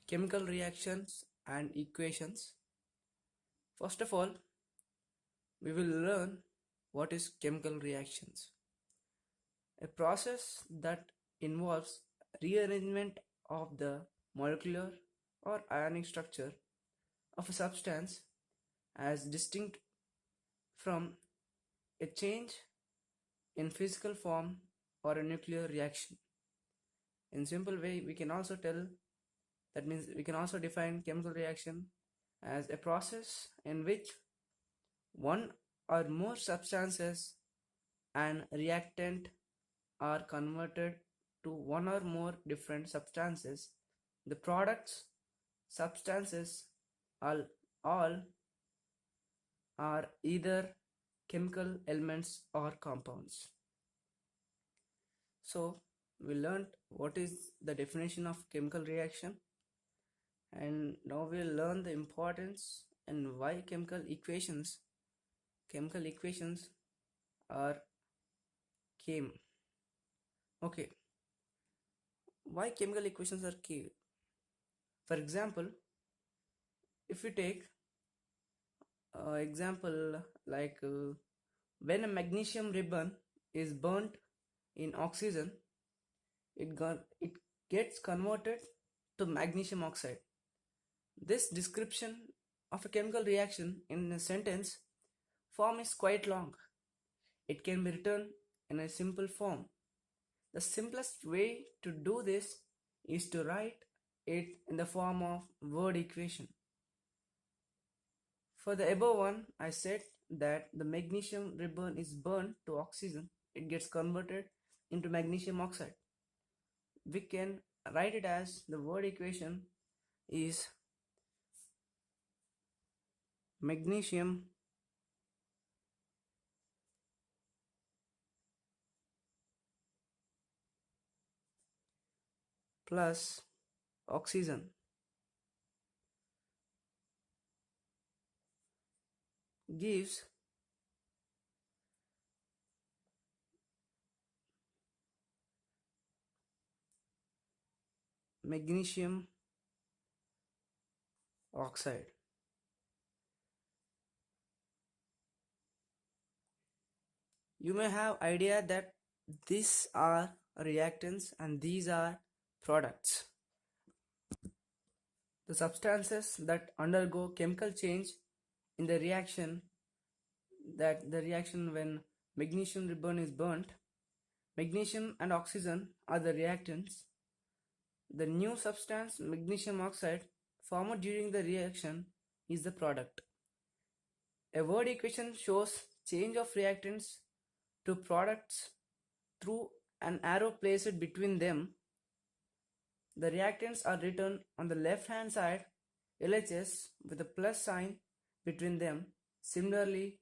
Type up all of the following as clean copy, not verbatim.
chemical reactions and equations. First of all, we will learn what is chemical reactions. A process that involves rearrangement of the molecular or ionic structure of a substance as distinct from a change in physical form or a nuclear reaction. In simple way, we can also tell that means we can also define chemical reaction as a process in which one or more substances and reactant are converted to one or more different substances. The products, substances, all are either chemical elements or compounds. So we learned what is the definition of chemical reaction, and now we'll learn the importance and why chemical equations are came. Okay, why chemical equations are key? For example, if we take example like when a magnesium ribbon is burnt in oxygen, it gets converted to magnesium oxide. This description of a chemical reaction in a sentence form is quite long. It can be written in a simple form. The simplest way to do this is to write it in the form of word equation. For the above one, I said that the magnesium ribbon is burned to oxygen. It gets converted into magnesium oxide. We can write it as the word equation is magnesium plus oxygen gives magnesium oxide. You may have idea that these are reactants and these are products. The substances that undergo chemical change in the reaction, that the reaction when magnesium ribbon is burnt, magnesium and oxygen are the reactants. The new substance magnesium oxide formed during the reaction is the product. A word equation shows change of reactants to products through an arrow placed between them. The reactants are written on the left hand side LHS with a plus sign between them. Similarly,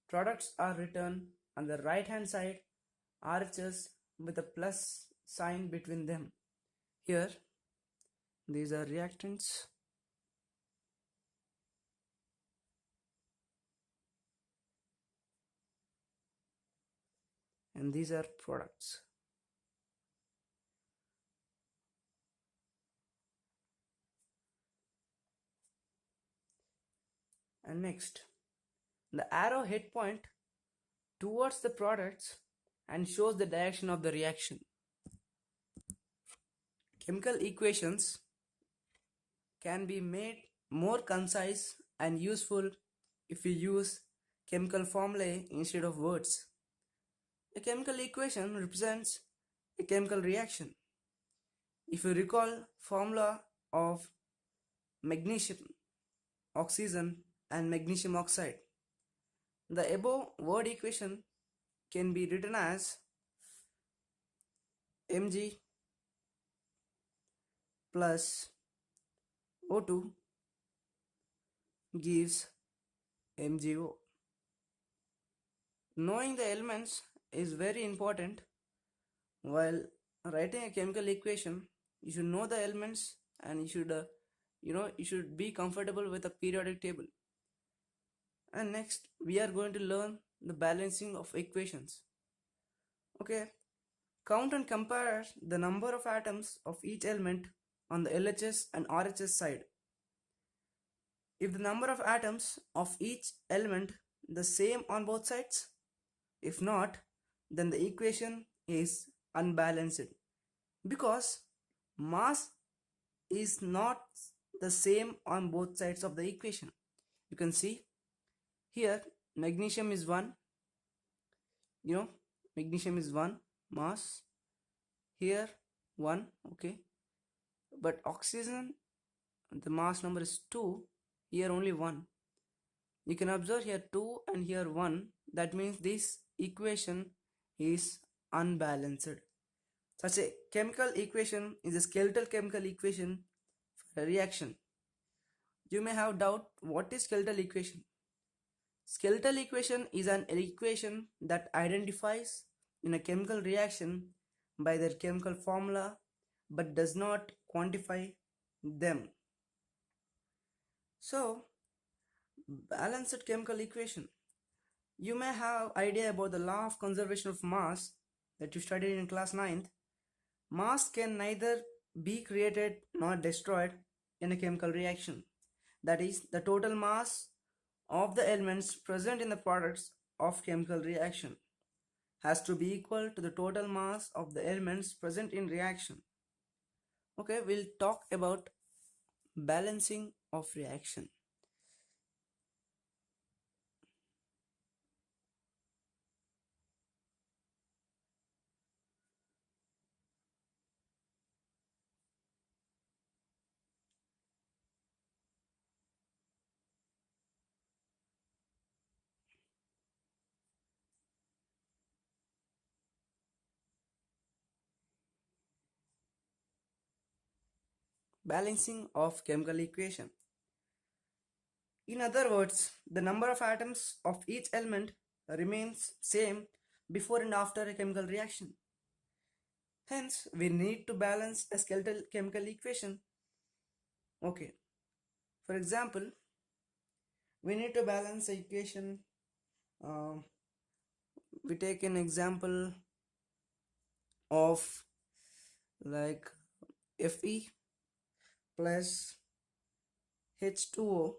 products are written on the right hand side RHS with a plus sign between them. Here, these are reactants. And these are products. And next, the arrow head point towards the products and shows the direction of the reaction. Chemical equations can be made more concise and useful if we use chemical formulae instead of words. A chemical equation represents a chemical reaction. If you recall formula of magnesium, oxygen and magnesium oxide, the above word equation can be written as Mg plus O2 gives MgO. Knowing the elements is very important. While writing a chemical equation, you should know the elements and you should be comfortable with a periodic table. And next, we are going to learn the balancing of equations. Okay, count and compare the number of atoms of each element on the LHS and RHS side. If the number of atoms of each element the same on both sides, if not, then the equation is unbalanced because mass is not the same on both sides of the equation. You can see here magnesium is 1, you know, magnesium is 1 mass, here 1, okay, but oxygen the mass number is 2, here only 1. You can observe here 2 and here 1, that means this equation is unbalanced. Such a chemical equation is a skeletal chemical equation for a reaction. You may have doubt what is skeletal equation. Skeletal equation is an equation that identifies in a chemical reaction by their chemical formula but does not quantify them. So, balanced chemical equation. You may have idea about the law of conservation of mass that you studied in class 9th. Mass can neither be created nor destroyed in a chemical reaction. That is, the total mass of the elements present in the products of chemical reaction has to be equal to the total mass of the elements present in reaction. Okay, we'll talk about balancing of reaction. Balancing of chemical equation. In other words, the number of atoms of each element remains same before and after a chemical reaction. Hence, we need to balance a skeletal chemical equation. Okay, for example, we need to balance the equation. We take an example of like Fe plus H2O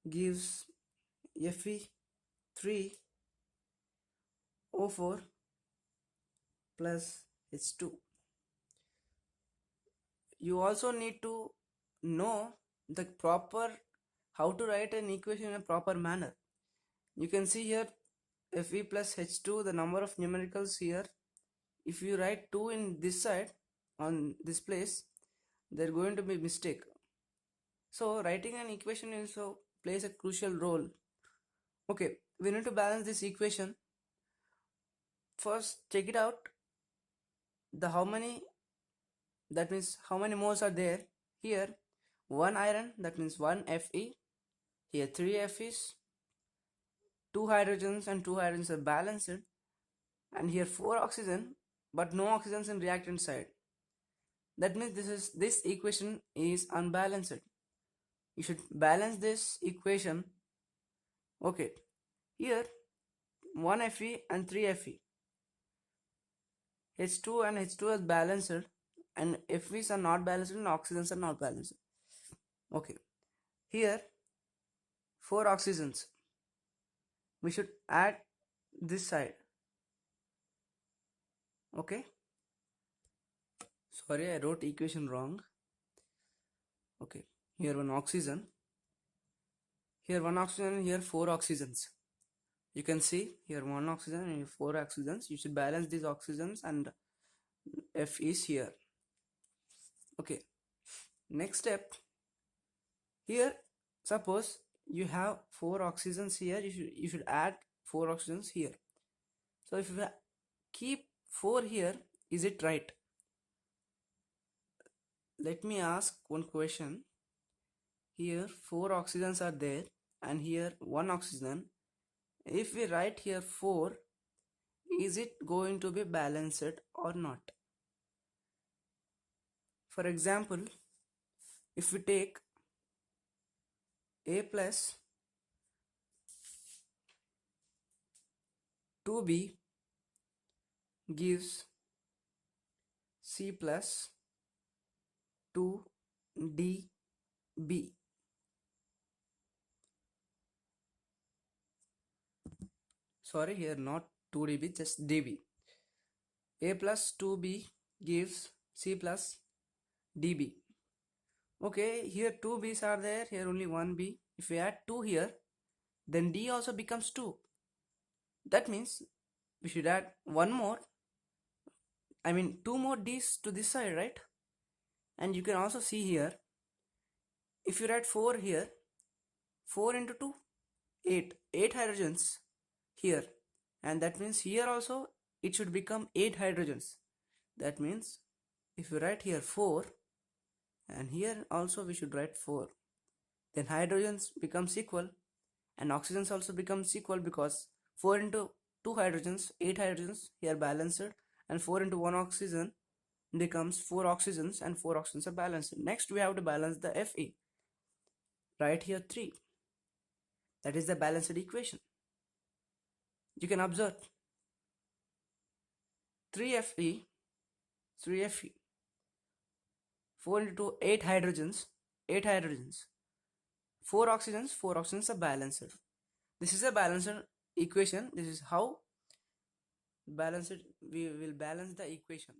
gives Fe3O4 plus H2. You also need to know the proper how to write an equation in a proper manner. You can see here Fe plus H2, the number of numericals here. If you write 2 in this side on this place, they're going to be mistake. So writing an equation also plays a crucial role. Okay, we need to balance this equation. First, check it out. How many moles are there? Here 1 iron, that means 1 Fe. Here 3 Fe's, 2 hydrogens and 2 hydrogens are balanced, and here 4 oxygen but no oxygens in reactant side. That means this equation is unbalanced. You should balance this equation. Okay, here 1 Fe and 3 Fe. H2 and H2 is balanced and Fe's are not balanced and oxygens are not balanced. Okay, here 4 oxygens. We should add this side. Okay, sorry, I wrote equation wrong. Okay, here 1 oxygen, here 1 oxygen, here 4 oxygens. You can see here 1 oxygen and 4 oxygens. You should balance these oxygens and F is here. Okay, next step. Here suppose you have 4 oxygens here, you should add 4 oxygens here. So if you keep 4 here, is it right? Let me ask one question. Here 4 oxygens are there and here 1 oxygen. If we write here 4, is it going to be balanced or not? For example, if we take A plus 2B gives C plus 2dB. Sorry, here not 2dB, just dB. A plus 2b gives C plus dB. Okay, here two b's are there, here only one b. If we add 2 here, then d also becomes 2. That means we should add one more, I mean 2 more d's to this side, right? And you can also see here, if you add 4 here, 4 into 2, 8 hydrogens here, and that means here also it should become 8 hydrogens. That means if you write here 4, and here also we should write 4, then hydrogens becomes equal and oxygens also becomes equal, because 4 into 2 hydrogens, 8 hydrogens here balanced, and 4 into 1 oxygen becomes 4 oxygens, and 4 oxygens are balanced. Next we have to balance the Fe. Right here 3. That is the balanced equation. You can observe 3Fe, 3Fe, 4 into 2, 8 hydrogens, 8 hydrogens, 4 oxygens, 4 oxygens are balanced. This is a balanced equation. This is how we will balance the equation.